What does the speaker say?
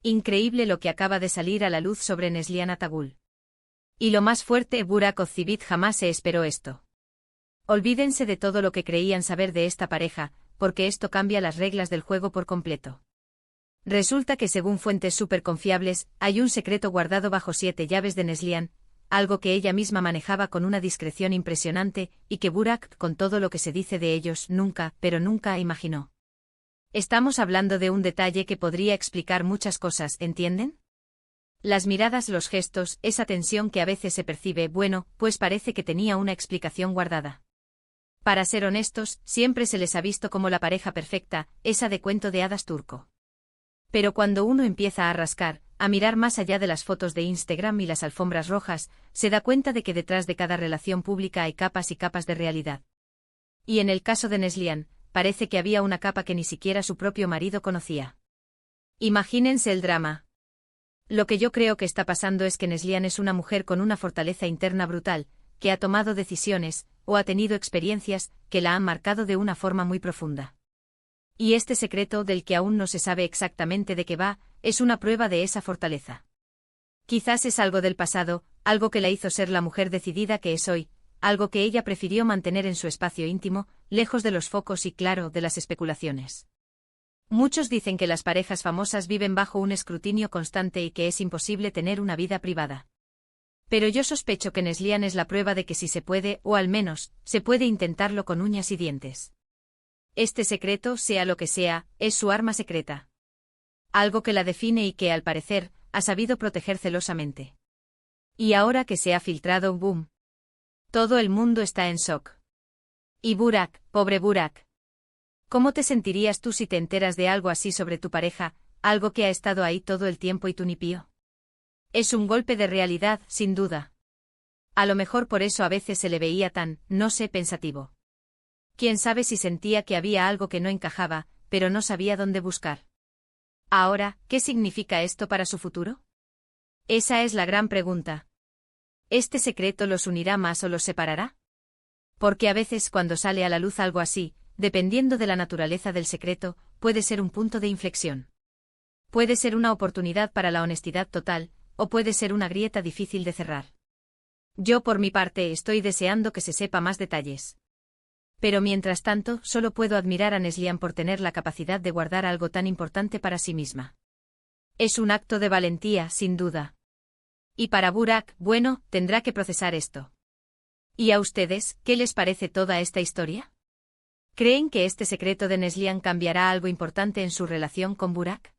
Increíble lo que acaba de salir a la luz sobre Neslihan Atagul. Y lo más fuerte, Burak Ozcivit jamás se esperó esto. Olvídense de todo lo que creían saber de esta pareja, porque esto cambia las reglas del juego por completo. Resulta que según fuentes súper confiables, hay un secreto guardado bajo 7 llaves de Neslihan, algo que ella misma manejaba con una discreción impresionante, y que Burak, con todo lo que se dice de ellos, nunca, pero nunca imaginó. Estamos hablando de un detalle que podría explicar muchas cosas, ¿entienden? Las miradas, los gestos, esa tensión que a veces se percibe, bueno, pues parece que tenía una explicación guardada. Para ser honestos, siempre se les ha visto como la pareja perfecta, esa de cuento de hadas turco. Pero cuando uno empieza a rascar, a mirar más allá de las fotos de Instagram y las alfombras rojas, se da cuenta de que detrás de cada relación pública hay capas y capas de realidad. Y en el caso de Neslihan, parece que había una capa que ni siquiera su propio marido conocía. Imagínense el drama. Lo que yo creo que está pasando es que Neslihan es una mujer con una fortaleza interna brutal, que ha tomado decisiones, o ha tenido experiencias, que la han marcado de una forma muy profunda. Y este secreto, del que aún no se sabe exactamente de qué va, es una prueba de esa fortaleza. Quizás es algo del pasado, algo que la hizo ser la mujer decidida que es hoy, algo que ella prefirió mantener en su espacio íntimo, lejos de los focos y, claro, de las especulaciones. Muchos dicen que las parejas famosas viven bajo un escrutinio constante y que es imposible tener una vida privada. Pero yo sospecho que Neslihan es la prueba de que sí se puede, o al menos, se puede intentarlo con uñas y dientes. Este secreto, sea lo que sea, es su arma secreta. Algo que la define y que, al parecer, ha sabido proteger celosamente. Y ahora que se ha filtrado, ¡boom! Todo el mundo está en shock. Y Burak, pobre Burak. ¿Cómo te sentirías tú si te enteras de algo así sobre tu pareja, algo que ha estado ahí todo el tiempo y tú ni pío? Es un golpe de realidad, sin duda. A lo mejor por eso a veces se le veía tan, no sé, pensativo. Quién sabe si sentía que había algo que no encajaba, pero no sabía dónde buscar. Ahora, ¿qué significa esto para su futuro? Esa es la gran pregunta. ¿Este secreto los unirá más o los separará? Porque a veces cuando sale a la luz algo así, dependiendo de la naturaleza del secreto, puede ser un punto de inflexión. Puede ser una oportunidad para la honestidad total, o puede ser una grieta difícil de cerrar. Yo por mi parte estoy deseando que se sepa más detalles. Pero mientras tanto, solo puedo admirar a Neslihan por tener la capacidad de guardar algo tan importante para sí misma. Es un acto de valentía, sin duda. Y para Burak, bueno, tendrá que procesar esto. ¿Y a ustedes, qué les parece toda esta historia? ¿Creen que este secreto de Neslihan cambiará algo importante en su relación con Burak?